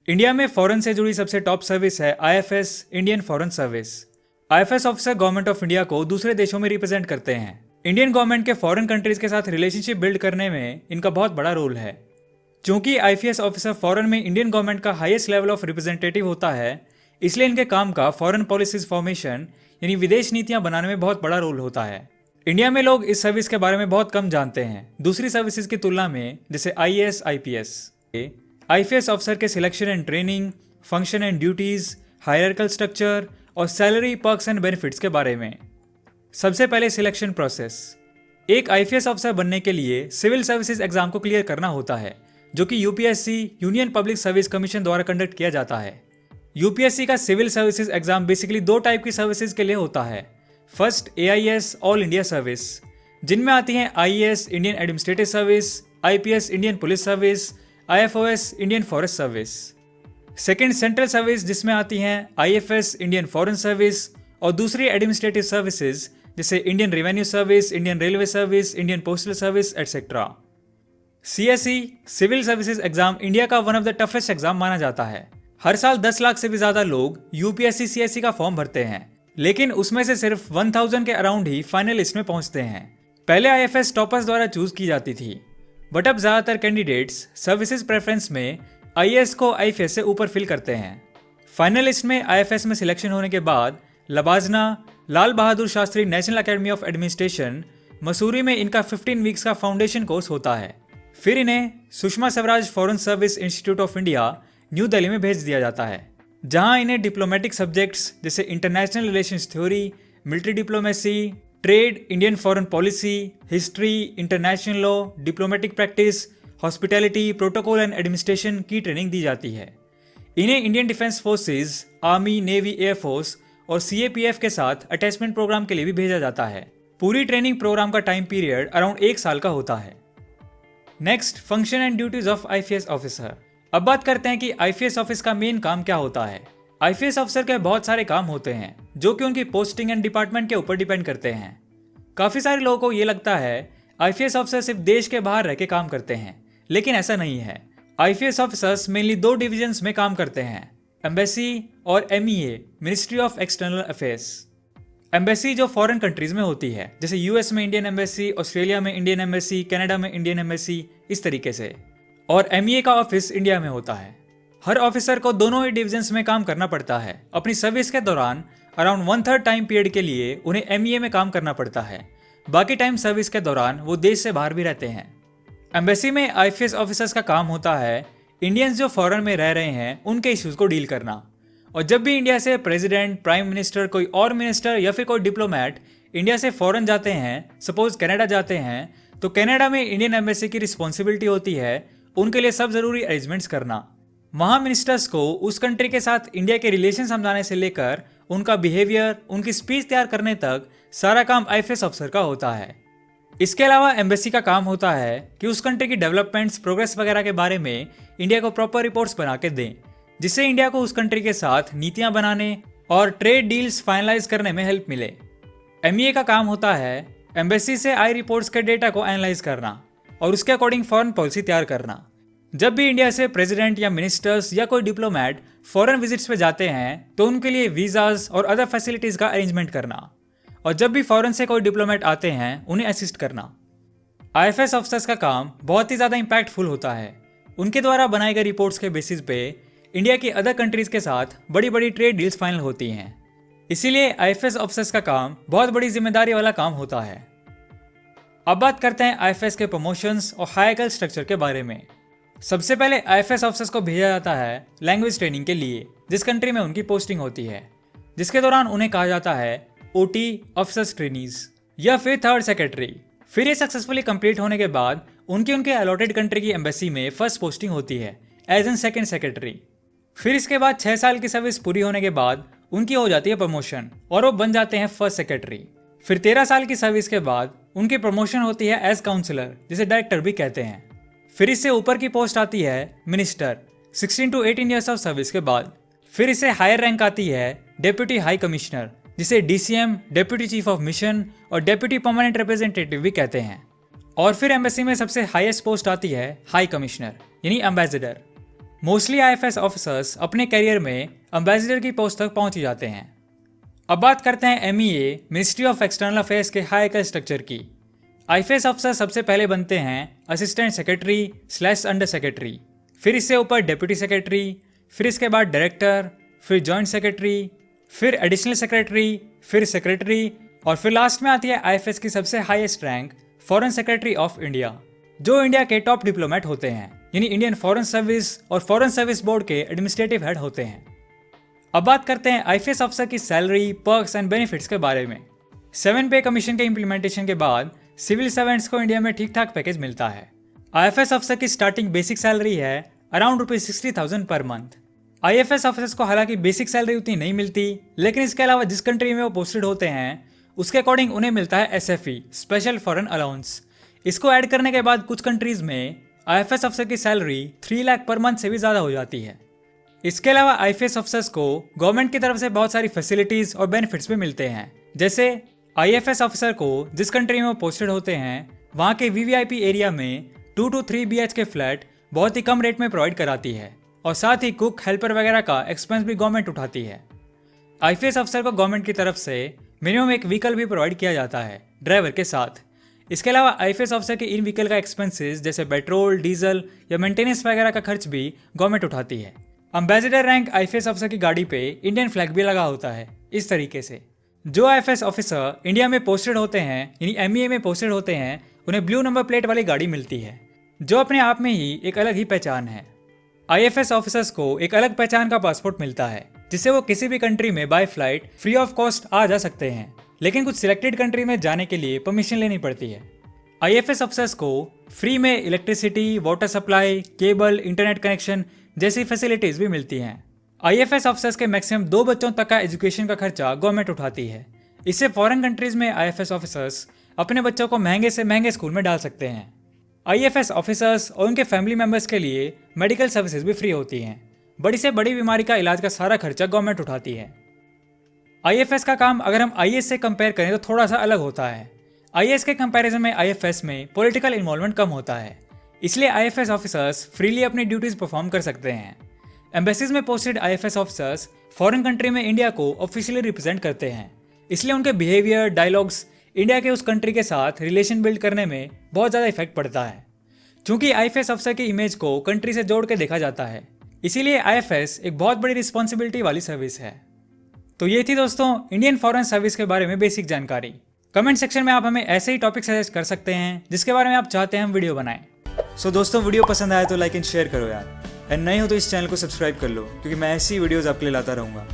India में foreign से जुड़ी सबसे टॉप सर्विस है IFS, Indian foreign service. IFS officer government of India को दूसरे देशों में रिप्रेजेंट करते हैं। इंडियन गवर्नमेंट के फॉरेन कंट्रीज के साथ रिलेशनशिप बिल्ड करने में इनका बहुत बड़ा रोल है। क्योंकि आईएफएस ऑफिसर फॉरेन में इंडियन गवर्नमेंट का हाईएस्ट लेवल ऑफ रिप्रेजेंटेटिव होता है, इसलिए इनके काम का फॉरेन पॉलिसीज फॉर्मेशन यानी विदेश नीतियां बनाने में बहुत बड़ा रोल होता है। इंडिया में लोग इस सर्विस के बारे में बहुत कम जानते हैं दूसरी सर्विसेज की तुलना में, जैसे आईएएस, आईपीएस। आईएफएस ऑफिसर के selection and training, function and duties, hierarchical structure और सैलरी, पर्क्स एंड बेनिफिट्स के बारे में। सबसे पहले सिलेक्शन प्रोसेस। एक आईएफएस ऑफिसर बनने के लिए सिविल सर्विसेज एग्जाम को क्लियर करना होता है, जो कि UPSC union public service commission द्वारा कंडक्ट किया जाता है। यूपीएससी का सिविल सर्विसेज एग्जाम बेसिकली दो टाइप की सर्विसेज के लिए होता है। First AIS, all India service, जिनमें आती हैं IAS, Indian administrative service, IPS, Indian police service, IFoS, Indian forest service. Second central service, जिसमें आती हैं आईएफएस, इंडियन फॉरेन सर्विस, और दूसरी एडमिनिस्ट्रेटिव सर्विसेज जैसे Indian revenue service, Indian railway service, Indian postal service etcetera. CSE civil services exam India का one of the toughest exam माना जाता है। हर साल 10 लाख से भी ज्यादा लोग यूपीएससी सीएसई का फॉर्म भरते हैं, लेकिन उसमें से सिर्फ 1000 के अराउंड ही फाइनल लिस्ट में पहुंचते हैं। पहले आईएफएस टॉपर्स द्वारा चूज की जाती थी, बट अब ज्यादातर कैंडिडेट्स सर्विसेज प्रेफरेंस में आईएएस को आईएफएस से ऊपर फिल करते हैं। फाइनल लिस्ट में आईएफएस में सिलेक्शन होने के बाद लबाजना, Lal Bahadur Shastri national academy of administration, Mussoorie में इनका 15 वीक्स का फाउंडेशन कोर्स होता है। फिर इन्हें Sushma Swaraj foreign service institute of India, new Delhi में भेज दिया जाता है, जहां इन्हें डिप्लोमेटिक सब्जेक्ट्स जैसे international relations theory, military diplomacy, trade, Indian foreign policy, history, international law, diplomatic practice, hospitality, protocol and administration की ट्रेनिंग दी जाती है। इन्हें Indian defence forces, army, navy, air force और सीएपीएफ के साथ अटैचमेंट प्रोग्राम के लिए भी भेजा जाता है। पूरी ट्रेनिंग प्रोग्राम का टाइम पीरियड अराउंड 1 साल का होता है। Next, function and duties of IFS officer. अब बात करते हैं कि आईएफएस ऑफिस का मेन काम क्या होता है। आईएफएस ऑफिसर के बहुत सारे काम होते हैं जो कि उनकी पोस्टिंग एंड डिपार्टमेंट के ऊपर डिपेंड करते हैं। काफी सारे लोगों को ये लगता है आईएफएस ऑफिसर सिर्फ देश के बाहर रह के काम करते हैं, लेकिन ऐसा नहीं है। आईएफएस ऑफिसर्स मेनली 2 डिविजन्स में काम करते हैं, एम्बेसी और MEA, ministry of external affairs. Embassy जो फॉरेन कंट्रीज में होती है, जैसे यूएस में इंडियन एम्बेसी, ऑस्ट्रेलिया में इंडियन एम्बेसी, कनाडा में इंडियन एम्बेसी, इस तरीके से। और एमईए का ऑफिस इंडिया में होता है। हर ऑफिसर को दोनों ही डिविजन्स में काम करना पड़ता है। अपनी सर्विस के दौरान अराउंड 1/3 टाइम पीरियड के लिए उन्हें एमईए में काम करना पड़ता है। बाकी टाइम सर्विस के दौरान वो देश से बाहर भी रहते हैं। एम्बेसी में आईएफएस ऑफिसर्स का काम होता है इंडियंस जो फॉरेन में रह रहे हैं उनके इश्यूज को डील करना। और जब भी इंडिया से प्रेसिडेंट, प्राइम मिनिस्टर, कोई और मिनिस्टर या फिर कोई डिप्लोमेट इंडिया से फॉरेन जाते हैं, सपोज कनाडा जाते हैं, तो कनाडा में इंडियन एम्बेसी की रिस्पॉन्सिबिलिटी होती है उनके लिए सब जरूरी अरेंजमेंट्स करना। वहाँ मिनिस्टर्स को उस कंट्री के साथ इंडिया के रिलेशन समझाने से लेकर उनका बिहेवियर, उनकी स्पीच तैयार करने तक सारा काम आईएफएस ऑफिसर का होता है। इसके अलावा एम्बेसी का काम होता है कि उस कंट्री की डेवलपमेंट्स, प्रोग्रेस वगैरह के बारे में इंडिया को प्रॉपर रिपोर्ट्स बना के दें, जिससे इंडिया को उस कंट्री के साथ नीतियां बनाने और ट्रेड डील्स फाइनलाइज करने में हेल्प मिले। एमईए का काम होता है एम्बेसी से आई रिपोर्ट्स के डेटा को एनालाइज करना और उसके अकॉर्डिंग फॉरेन पॉलिसी तैयार करना। जब भी इंडिया से प्रेसिडेंट या मिनिस्टर्स या कोई डिप्लोमेट फॉरेन विजिट्स पे जाते हैं तो उनके लिए वीजाज और अदर फैसिलिटीज का अरेंजमेंट करना, और जब भी फॉरेन से कोई डिप्लोमेट आते हैं उन्हें असिस्ट करना। आईएफएस ऑफिसर्स का काम बहुत ही ज़्यादा इम्पैक्टफुल होता है। उनके द्वारा बनाए गए रिपोर्ट्स के बेसिस पे इंडिया की अदर कंट्रीज के साथ बड़ी बड़ी ट्रेड डील्स फाइनल होती हैं। इसीलिए आईएफएस ऑफिसर्स का काम बहुत बड़ी जिम्मेदारी वाला काम होता है। अब बात करते हैं आईएफएस के प्रमोशंस और हायरार्किकल स्ट्रक्चर के बारे में। सबसे पहले आईएफएस ऑफिसर्स को भेजा जाता है लैंग्वेज ट्रेनिंग के लिए, जिस कंट्री में उनकी पोस्टिंग होती है, जिसके दौरान उन्हें कहा जाता है ओटी, ऑफिसर्स ट्रेनीज, या फिर 3rd सेक्रेटरी। फिर ये सक्सेसफुली कंप्लीट होने के बाद उनके अलॉटेड कंट्री की एम्बेसी में फर्स्ट पोस्टिंग होती है एज एन 2nd सेक्रेटरी। फिर इसके बाद 6 साल की सर्विस पूरी होने के बाद उनकी हो जाती है प्रमोशन और वो बन जाते हैं 1st सेक्रेटरी। फिर 13 साल की सर्विस के बाद उनकी प्रमोशन होती है एज काउंसलर, जिसे डायरेक्टर भी कहते हैं। फिर इससे ऊपर की पोस्ट आती है minister 16 to 18 years of service के बाद। फिर इससे हायर रैंक आती है डेप्यूटी हाई कमिश्नर, जिसे DCM, deputy chief of mission और डेप्यूटी परमानेंट रिप्रेजेंटेटिव भी कहते हैं। और फिर एम्बेसी में सबसे हाईएस्ट पोस्ट आती है हाई कमिश्नर यानी एम्बेसडर। मोस्टली आईएफएस ऑफिसर्स अपने करियर में एम्बेसडर की पोस्ट तक पहुंच जाते हैं। अब बात करते हैं MEA ministry of external affairs के हायरार्किकल स्ट्रक्चर की। आईएफएस अफसर सबसे पहले बनते हैं असिस्टेंट सेक्रेटरी / अंडर सेक्रेटरी, फिर इससे ऊपर डेप्यूटी सेक्रेटरी, फिर इसके बाद डायरेक्टर, फिर जॉइंट सेक्रेटरी, फिर एडिशनल सेक्रेटरी, फिर सेक्रेटरी और फिर लास्ट में आती है आईएफएस की सबसे highest rank foreign secretary of India, जो इंडिया के टॉप डिप्लोमेट होते हैं, यानी इंडियन फॉरेन सर्विस और फॉरेन सर्विस बोर्ड के एडमिनिस्ट्रेटिव हेड होते हैं। अब बात करते हैं आईएफएस अफसर की सैलरी, पर्क्स एंड बेनिफिट्स के बारे में। 7 पे कमीशन के इम्प्लीमेंटेशन के बाद सिविल सर्वेंट्स को इंडिया में ठीक ठाक पैकेज मिलता है। आईएफएस अफसर की स्टार्टिंग बेसिक सैलरी है around ₹60,000 per month. IFS officers को हालांकि बेसिक सैलरी उतनी नहीं मिलती, लेकिन इसके अलावा जिस कंट्री में वो पोस्टेड होते हैं उसके अकॉर्डिंग उन्हें मिलता है SFE, स्पेशल फॉरेन अलाउंस। इसको ऐड करने के बाद कुछ कंट्रीज में आईएफएस अफसर की सैलरी 3 लाख पर मंथ से भी ज़्यादा हो जाती है। इसके अलावा आईएफएस अफसर्स को गवर्नमेंट की तरफ से बहुत सारी फैसिलिटीज़ और बेनिफिट्स भी मिलते हैं। जैसे आईएफएस ऑफिसर को जिस कंट्री में वो पोस्टेड होते हैं वहाँ के VVIP एरिया में 2 to 3 BHK फ्लैट बहुत ही कम रेट में प्रोवाइड कराती है और साथ ही कुक, हेल्पर वगैरह का एक्सपेंस भी गवर्नमेंट उठाती है। आईएफएस अफसर को गवर्नमेंट की तरफ से मिनिमम एक व्हीकल भी प्रोवाइड किया जाता है ड्राइवर के साथ। इसके अलावा आईएफएस ऑफिसर के इन व्हीकल का एक्सपेंसेस जैसे पेट्रोल, डीजल या मेंटेनेंस वगैरह का खर्च भी गवर्नमेंट उठाती है। एम्बेसडर रैंक आईएफएस ऑफिसर की गाड़ी पे इंडियन फ्लैग भी लगा होता है। इस तरीके से जो आईएफएस ऑफिसर इंडिया में पोस्टेड होते हैं यानी MEA में पोस्टेड होते हैं उन्हें ब्लू नंबर प्लेट वाली गाड़ी मिलती है, जो अपने आप में ही एक अलग ही पहचान है। आईएफएस ऑफिसर्स को एक अलग पहचान का पासपोर्ट मिलता है जिससे वो किसी भी कंट्री में by flight free of cost आ जा सकते हैं, लेकिन कुछ सिलेक्टेड कंट्री में जाने के लिए परमिशन लेनी पड़ती है। आईएफएस ऑफिसर्स को फ्री में electricity, water supply, cable, internet connection जैसी फैसिलिटीज भी मिलती हैं। आईएफएस ऑफिसर्स के मैक्सिमम 2 बच्चों तक का एजुकेशन का खर्चा गवर्नमेंट उठाती है। इससे फॉरेन कंट्रीज में आईएफएस ऑफिसर्स अपने बच्चों को महंगे से महंगे स्कूल में डाल सकते हैं। आईएफएस ऑफिसर्स और उनके फैमिली मेंबर्स के लिए मेडिकल सर्विसेज भी फ्री होती हैं। बड़ी से बड़ी बीमारी का इलाज का सारा खर्चा गवर्नमेंट उठाती है। आईएफएस का काम अगर हम आईएएस से कंपेयर करें तो थोड़ा सा अलग होता है। आईएएस के कंपैरिजन में आईएफएस में पॉलिटिकल इन्वॉल्वमेंट कम होता है, इसलिए आईएफएस ऑफिसर्स फ्रीली अपनी ड्यूटीज परफॉर्म कर सकते हैं। एम्बेसीज में posted IFS officers foreign country में इंडिया को ऑफिशियली रिप्रेजेंट करते हैं, इसलिए उनके बिहेवियर, डायलॉग्स इंडिया के उस कंट्री के साथ रिलेशन बिल्ड करने में बहुत ज़्यादा इफेक्ट पड़ता है। क्योंकि आईएफएस ऑफिसर की इमेज को कंट्री से जोड़ के देखा जाता है, इसीलिए आईएफएस एक बहुत बड़ी रिस्पॉन्सिबिलिटी वाली सर्विस है। तो ये थी दोस्तों इंडियन फॉरेन सर्विस के बारे में बेसिक जानकारी। कमेंट सेक्शन में आप हमें ऐसे ही टॉपिक सजेस्ट कर सकते हैं जिसके बारे में आप चाहते हैं हम वीडियो बनाएं। सो दोस्तों, वीडियो पसंद आए तो लाइक एंड शेयर करो यार, एंड नए हो तो इस चैनल को सब्सक्राइब कर लो, क्योंकि मैं ऐसी वीडियोस आपके लिए लाता रहूँगा।